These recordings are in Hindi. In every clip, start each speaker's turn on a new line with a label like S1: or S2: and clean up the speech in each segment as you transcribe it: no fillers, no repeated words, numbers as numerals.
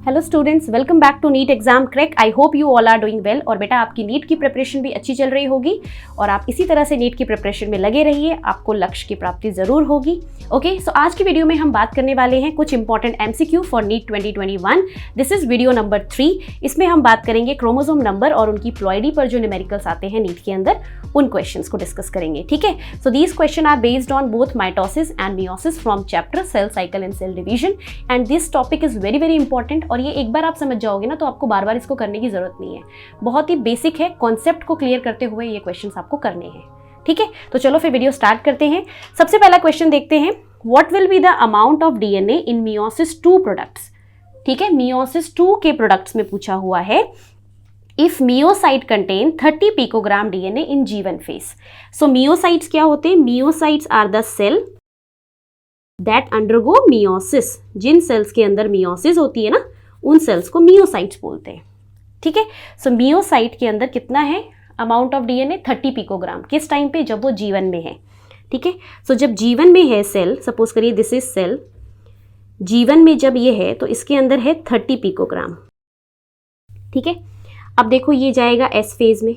S1: Hello students, welcome back to NEET exam crack. I hope you all are doing well. और बेटा आपकी नीट की प्रिपरेशन भी अच्छी चल रही होगी और आप इसी तरह से नीट की प्रिपरेशन में लगे रहिए, आपको लक्ष्य की प्राप्ति ज़रूर होगी। ओके, सो आज की वीडियो में हम बात करने वाले हैं कुछ important MCQ for NEET 2021। This is video number 3। इसमें हम बात करेंगे क्रोमोसोम नंबर और उनकी प्लॉइडी पर जो न्यूमेरिकल्स आते हैं नीट के अंदर, उन क्वेश्चंस को डिस्कस करेंगे। ठीक है, so these question are based on both mitosis and meiosis from chapter cell cycle and cell division and this topic is very very important. और ये एक बार आप समझ जाओगे ना तो आपको बार बार इसको करने की जरूरत नहीं है। बहुत ही बेसिक है, कॉन्सेप्ट को क्लियर करते हुए ये क्वेश्चंस आपको करने हैं। ठीक है, तो चलो फिर वीडियो स्टार्ट करते हैं। सबसे पहला क्वेश्चन देखते हैं, what will be the amount of DNA in meiosis 2 products. ठीक है, मियोसिस 2 के प्रोडक्ट्स में पूछा हुआ है, if meiocyte contain 30 picogram DNA in G1 phase. So meiocytes क्या होते हैं? Meiocytes are the cell that undergo meiosis. जिन सेल्स के अंदर मियोसिस होती है ना, उन सेल्स को मियोसाइट्स बोलते हैं। ठीक है, सो मियोसाइट के अंदर कितना है अमाउंट ऑफ डीएनए? 30 पिकोग्राम। किस टाइम पे? जब वो G1 में है। ठीक है, सो जब G1 में है सेल, सपोज करिए दिस इज सेल, G1 में जब ये है तो इसके अंदर है 30 पिकोग्राम। ठीक है, अब देखो ये जाएगा S फेज में।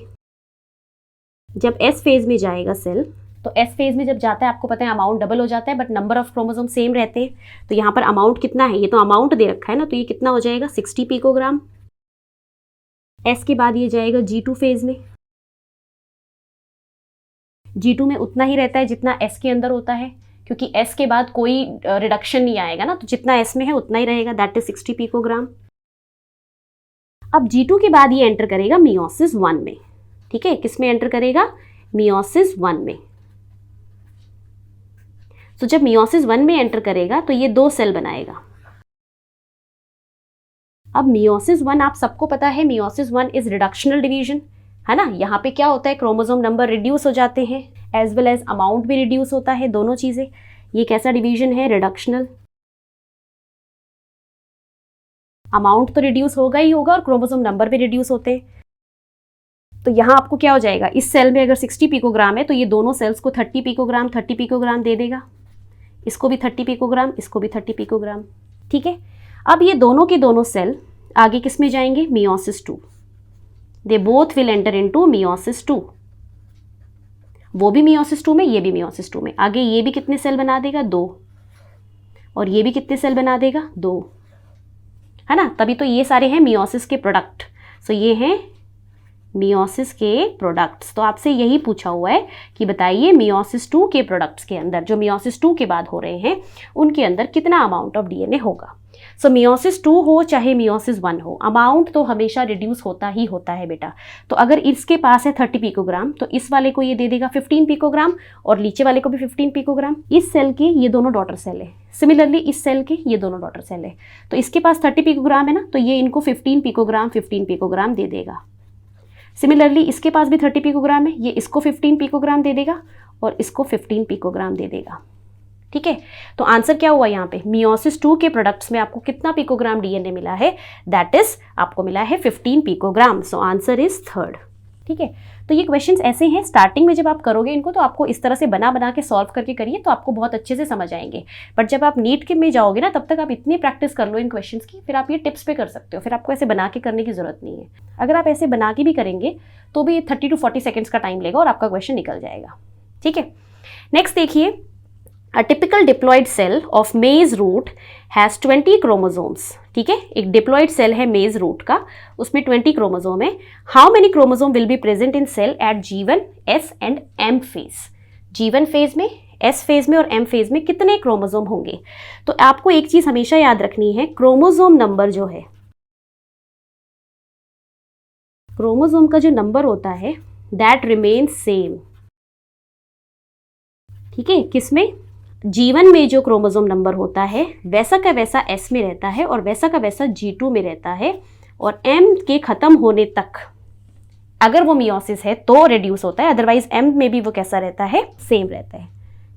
S1: जब S फेज में जाएगा सेल, तो S फेज में जब जाता है आपको पता है अमाउंट डबल हो जाता है, but number of chromosome same रहते हैं। तो यहाँ पर अमाउंट कितना है? ये तो अमाउंट दे रखा है ना, तो ये कितना हो जाएगा? 60 पिकोग्राम। S के बाद ये जाएगा G2 फेज में। G2 में उतना ही रहता है जितना S के अंदर होता है, क्योंकि S के बाद कोई रिडक्शन नहीं आएगा ना, तो जितना S में है उतना ही रहेगा, दैट इज 60 पिकोग्राम। अब G2 के बाद ये एंटर करेगा मियोसिस 1 में। ठीक है, किस में एंटर करेगा? मियोसिस 1 में। तो जब मियोसिस 1 में एंटर करेगा तो ये 2 सेल बनाएगा। अब मियोसिस 1 आप सबको पता है, मियोसिस 1 इज रिडक्शनल डिवीजन, है ना। यहाँ पे क्या होता है? क्रोमोसोम नंबर रिड्यूस हो जाते हैं, एज वेल एज अमाउंट भी रिड्यूस होता है, दोनों चीजें। ये कैसा डिवीजन है? रिडक्शनल। अमाउंट तो रिड्यूस होगा ही होगा और क्रोमोसोम नंबर भी रिड्यूस होते हैं। तो यहाँ आपको क्या हो जाएगा? इस सेल में अगर 60 पिकोग्राम है तो ये दोनों सेल्स को 30 पिकोग्राम दे देगा। इसको भी 30 पिकोग्राम, इसको भी 30 पिकोग्राम। ठीक है, अब ये दोनों के दोनों सेल आगे किस में जाएंगे? Meiosis 2। They both will enter into meiosis 2। वो भी मियोसिस 2 में, ये भी मियोसिस 2 में। आगे ये भी कितने सेल बना देगा? 2। और ये भी कितने सेल बना देगा? 2, है ना। तभी तो ये सारे हैं मियोसिस के प्रोडक्ट। सो ये हैं मियोसिस के प्रोडक्ट्स। तो आपसे यही पूछा हुआ है कि बताइए मियोसिस 2 के प्रोडक्ट्स के अंदर, जो मियोसिस 2 के बाद हो रहे हैं, उनके अंदर कितना अमाउंट ऑफ डीएनए होगा। सो मियोसिस 2 हो चाहे मियोसिस 1 हो, अमाउंट तो हमेशा रिड्यूस होता ही होता है बेटा। तो अगर इसके पास है 30 पिकोग्राम तो इस वाले को ये दे देगा 15 पिकोग्राम और नीचे वाले को भी 15 पिकोग्राम। इस सेल के ये दोनों डॉटर सेल है, सिमिलरली इस सेल के ये दोनों डॉटर सेल है। तो इसके पास 30 पिकोग्राम है ना, तो ये इनको 15 पिकोग्राम दे देगा। सिमिलरली इसके पास भी 30 पिकोग्राम है, ये इसको 15 पिकोग्राम दे देगा और इसको 15 पिकोग्राम दे देगा। ठीक है, तो आंसर क्या हुआ यहाँ पे? मियोसिस 2 के प्रोडक्ट्स में आपको कितना पिकोग्राम डीएनए मिला है? दैट इज आपको मिला है 15 picogram. So answer is 3rd। ठीक है, तो ये क्वेश्चंस ऐसे हैं, स्टार्टिंग में जब आप करोगे इनको तो आपको इस तरह से बना के सॉल्व करके करिए तो आपको बहुत अच्छे से समझ आएंगे। बट जब आप नीट के में जाओगे ना, तब तक आप इतनी प्रैक्टिस कर लो इन क्वेश्चंस की, फिर आप ये टिप्स पे कर सकते हो, फिर आपको ऐसे बना के करने की जरूरत नहीं है। अगर आप ऐसे बना के भी करेंगे तो भी 30 to 40 सेकेंड्स का टाइम लेगा और आपका क्वेश्चन निकल जाएगा। ठीक है, नेक्स्ट देखिए, A typical diploid cell of maize root has 20 chromosomes। ठीक है, एक डिप्लॉइड सेल है मेज रूट का, उसमें 20 क्रोमोसोम है। How many chromosome will be present in cell at G1, S and M phase. G1 phase में, S फेज में और M फेज में कितने क्रोमोसोम होंगे? तो आपको एक चीज हमेशा याद रखनी है, क्रोमोसोम नंबर जो है, क्रोमोसोम का जो नंबर होता है दैट रिमेन्स सेम। ठीक है, किसमें? G1 में जो क्रोमोसोम नंबर होता है वैसा का वैसा S में रहता है और वैसा का वैसा G2 में रहता है, और M के खत्म होने तक अगर वो मियोसिस है तो रिड्यूस होता है, अदरवाइज M में भी वो कैसा रहता है? सेम रहता है।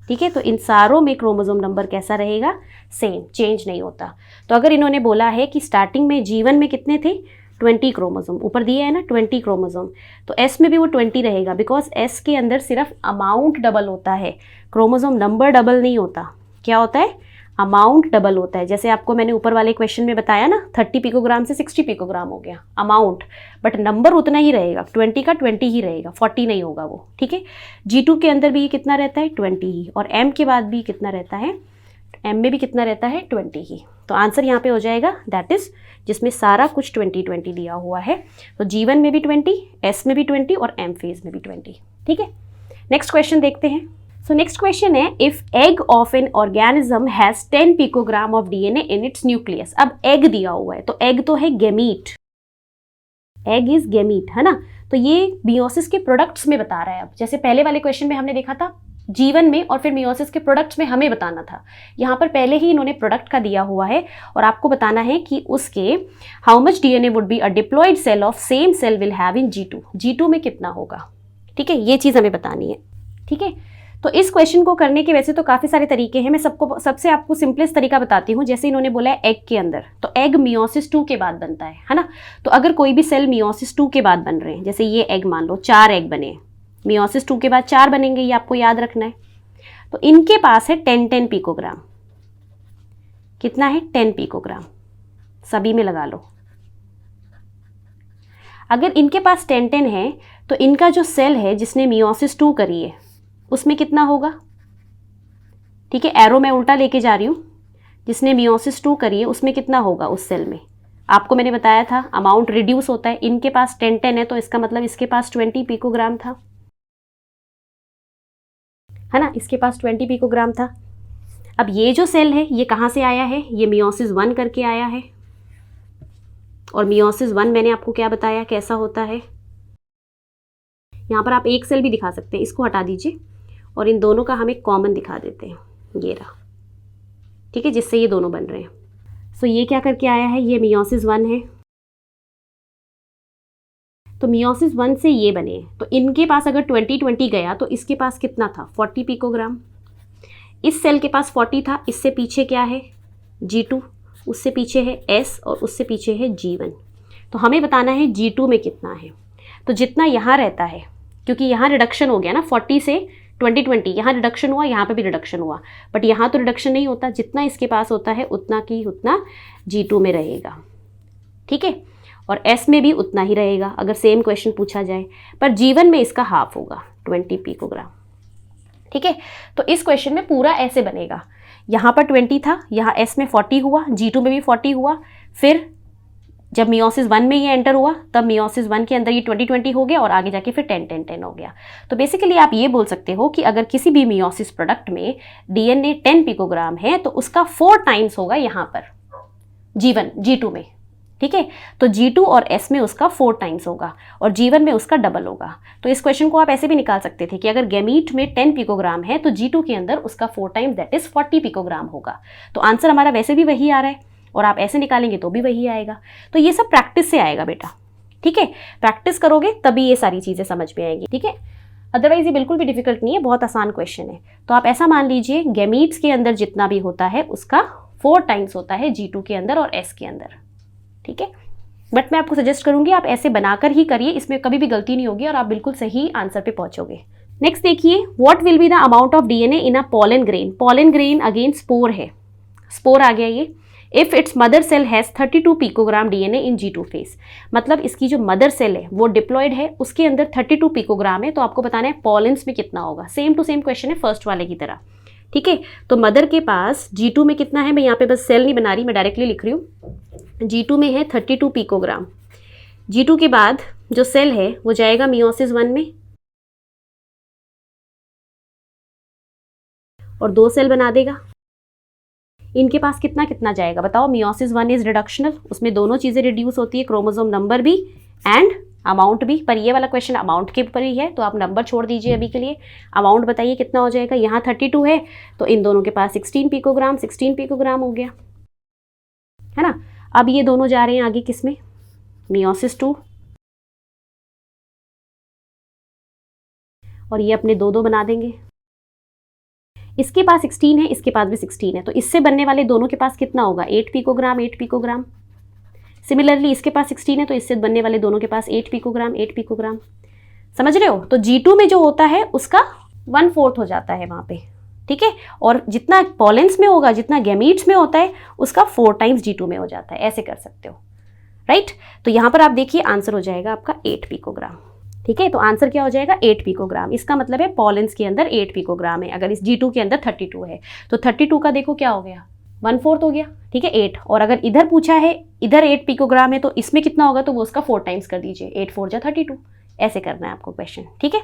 S1: ठीक है, तो इन सारों में क्रोमोसोम नंबर कैसा रहेगा? सेम, चेंज नहीं होता। तो अगर इन्होंने बोला है कि स्टार्टिंग में G1 में कितने थे? 20 क्रोमोसोम, ऊपर दिया है ना 20 क्रोमोसोम, तो S में भी वो 20 रहेगा, बिकॉज S के अंदर सिर्फ अमाउंट डबल होता है, क्रोमोसोम नंबर डबल नहीं होता। क्या होता है? अमाउंट डबल होता है। जैसे आपको मैंने ऊपर वाले क्वेश्चन में बताया ना, 30 पिकोग्राम से 60 पिकोग्राम हो गया अमाउंट, बट नंबर उतना ही रहेगा, 20 का 20 ही रहेगा, 40 नहीं होगा वो, ठीक है। G2 के अंदर भी कितना रहता है, 20 ही, और M के बाद भी कितना रहता है, M में भी कितना रहता है, 20 ही। तो आंसर यहाँ पे हो जाएगा दैट इज, जिसमें सारा कुछ 20 दिया हुआ है। तो G1 में भी 20, S में भी 20 और M फेज में भी 20, ठीक है। नेक्स्ट क्वेश्चन देखते हैं। सो नेक्स्ट क्वेश्चन है, if egg of an organism has 10 picogram of DNA in its nucleus. अब एग दिया हुआ है, तो एग तो है गेमीट, एग इज गेमीट, है ना। तो ये मियोसिस के प्रोडक्ट्स में बता रहा है। अब जैसे पहले वाले क्वेश्चन में हमने देखा था जीवन में, और फिर मियोसिस के प्रोडक्ट्स में हमें बताना था। यहाँ पर पहले ही इन्होंने प्रोडक्ट का दिया हुआ है और आपको बताना है कि उसके how much DNA would be a diploid cell of same cell will have in G2 में कितना होगा, ठीक है। ये चीज़ हमें बतानी है, ठीक है। तो इस क्वेश्चन को करने के वैसे तो काफ़ी सारे तरीके हैं, मैं सबसे आपको सिंपलेस्ट तरीका बताती हूँ। जैसे इन्होंने बोला है एग के अंदर, तो एग मियोसिस 2 के बाद बनता है ना। तो अगर कोई भी सेल मियोसिस 2 के बाद बन रहे हैं, जैसे ये एग मान लो 4 एग बने, मियोसिस 2 के बाद 4 बनेंगे, ये आपको याद रखना है। तो इनके पास है 10 पिकोग्राम, कितना है, 10 पिकोग्राम, सभी में लगा लो। अगर इनके पास 10 है तो इनका जो सेल है जिसने मियोसिस 2 करी है उसमें कितना होगा, ठीक है। एरो मैं उल्टा लेके जा रही हूँ, जिसने मियोसिस 2 करी है उसमें कितना होगा उस सेल में। आपको मैंने बताया था अमाउंट रिड्यूस होता है, इनके पास 10 है तो इसका मतलब इसके पास 20 पिकोग्राम था, है ना, इसके पास 20 पिकोग्राम था। अब ये जो सेल है ये कहाँ से आया है, ये मियोसिस 1 करके आया है, और मियोसिस 1 मैंने आपको क्या बताया कैसा होता है। यहाँ पर आप एक सेल भी दिखा सकते हैं, इसको हटा दीजिए और इन दोनों का हम एक कॉमन दिखा देते हैं, ये रहा, ठीक है, जिससे ये दोनों बन रहे हैं। सो ये क्या करके आया है, ये मियोसिस 1 है, तो मियोसिस 1 से ये बने हैं। तो इनके पास अगर 20 गया तो इसके पास कितना था, 40 पिकोग्राम। इस सेल के पास 40 था, इससे पीछे क्या है, G2, उससे पीछे है S और उससे पीछे है G1। तो हमें बताना है G2 में कितना है। तो जितना यहाँ रहता है, क्योंकि यहाँ रिडक्शन हो गया ना, 40 से 20, यहाँ रिडक्शन हुआ, यहाँ पे भी रिडक्शन हुआ, बट यहाँ तो रिडक्शन नहीं होता, जितना इसके पास होता है उतना की उतना G2 में रहेगा, ठीक है। और S में भी उतना ही रहेगा अगर सेम क्वेश्चन पूछा जाए, पर G1 में इसका हाफ होगा, 20 पिकोग्राम, ठीक है। तो इस क्वेश्चन में पूरा ऐसे बनेगा, यहाँ पर 20 था, यहाँ S में 40 हुआ, G2 में भी 40 हुआ, फिर जब मियोसिस 1 में ये एंटर हुआ तब मियोसिस 1 के अंदर ये 20 हो गया और आगे जाके फिर 10 हो गया। तो बेसिकली आप ये बोल सकते हो कि अगर किसी भी मियोसिस प्रोडक्ट में DNA 10 पिकोग्राम है तो उसका 4 टाइम्स होगा यहाँ पर G2 में, ठीक है। तो G2 और S में उसका 4 टाइम्स होगा और G1 में उसका डबल होगा। तो इस क्वेश्चन को आप ऐसे भी निकाल सकते थे कि अगर गैमीट में 10 पिकोग्राम है तो G2 के अंदर उसका 4 टाइम्स दैट इज 40 पिकोग्राम होगा। तो आंसर हमारा वैसे भी वही आ रहा है और आप ऐसे निकालेंगे तो भी वही आएगा। तो ये सब प्रैक्टिस से आएगा बेटा, ठीक है। प्रैक्टिस करोगे तभी ये सारी चीज़ें समझ में आएंगी, ठीक है। अदरवाइज ये बिल्कुल भी डिफिकल्ट नहीं है, बहुत आसान क्वेश्चन है। तो आप ऐसा मान लीजिए गैमीट्स के अंदर जितना भी होता है उसका 4 टाइम्स होता है G2 के अंदर और S के अंदर, ठीक है। बट मैं आपको सजेस्ट करूंगी आप ऐसे बनाकर ही करिए, इसमें कभी भी गलती नहीं होगी और आप बिल्कुल सही आंसर पे पहुंचोगे। नेक्स्ट देखिए, what will be the amount of DNA in a pollen grain. Pollen grain again spore है, स्पोर आ गया ये। If its mother cell has 32 picogram DNA in G2 phase, मतलब इसकी जो मदर सेल है वो डिप्लॉयड है, उसके अंदर 32 पिकोग्राम है। तो आपको बताना है पॉलेंस में कितना होगा, सेम टू सेम क्वेश्चन है फर्स्ट वाले की तरह, ठीक है। तो मदर के पास G2 में कितना है, मैं यहाँ पे बस सेल नहीं बना रही, मैं डायरेक्टली लिख रही हूँ। G2 में है 32 पिकोग्राम। G2 के बाद जो सेल है वो जाएगा मियोसिस 1 में और 2 सेल बना देगा। इनके पास कितना कितना जाएगा बताओ। मियोसिस 1 इज रिडक्शनल, उसमें दोनों चीज़ें रिड्यूस होती है, क्रोमोसोम नंबर भी एंड अमाउंट भी। पर ये वाला क्वेश्चन अमाउंट के ऊपर ही है तो आप नंबर छोड़ दीजिए अभी के लिए। अमाउंट बताइए कितना हो जाएगा, यहाँ 32 है तो इन दोनों के पास 16 पिकोग्राम हो गया, है ना। अब ये दोनों जा रहे हैं आगे किस में, मियोसिस 2, और ये अपने 2 बना देंगे। इसके पास 16 है, इसके पास भी 16 है, तो इससे बनने वाले दोनों के पास कितना होगा, 8 पिकोग्राम। सिमिलरली इसके पास 16 है तो इससे बनने वाले दोनों के पास 8 पिकोग्राम। समझ रहे हो। तो G2 में जो होता है उसका 1/4 हो जाता है वहाँ पे, ठीक है। और जितना पॉलेंस में होगा, जितना गैमीट्स में होता है, उसका 4 टाइम्स G2 में हो जाता है। ऐसे कर सकते हो, राइट। तो यहाँ पर आप देखिए आंसर हो जाएगा आपका 8 पिकोग्राम। ठीक है, तो आंसर क्या हो जाएगा 8 पिकोग्राम। इसका मतलब है पॉलेंस के अंदर 8 पिकोग्राम है। अगर इस G2 के अंदर 32 है तो 32 का देखो क्या हो गया, 1/4 हो गया। ठीक है, 8। और अगर इधर पूछा है, इधर 8 पिकोग्राम है, तो इसमें कितना होगा, तो वो उसका 4 टाइम्स कर दीजिए। 8 4 जा 32। ऐसे करना है आपको क्वेश्चन। ठीक है,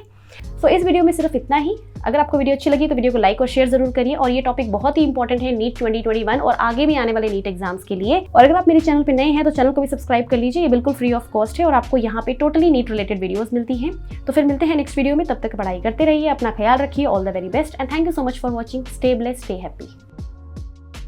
S1: सो इस वीडियो में सिर्फ इतना ही। अगर आपको वीडियो अच्छी लगी तो वीडियो को लाइक और शेयर जरूर करिए। और ये टॉपिक बहुत ही इंपॉर्टेंट है नीट 2021 और आगे भी आने वाले नीट एग्जाम्स के लिए। और अगर आप मेरे चैनल पे नए हैं तो चैनल को भी सब्सक्राइब कर लीजिए। ये बिल्कुल फ्री ऑफ कॉस्ट है और आपको यहाँ पे टोटली नीट रिलेटेड वीडियोस मिलती हैं। तो फिर मिलते हैं नेक्स्ट वीडियो में। तब तक पढ़ाई करते रहिए, अपना ख्याल रखिए। All the very best and thank you so much for watching. Stay blessed, stay happy.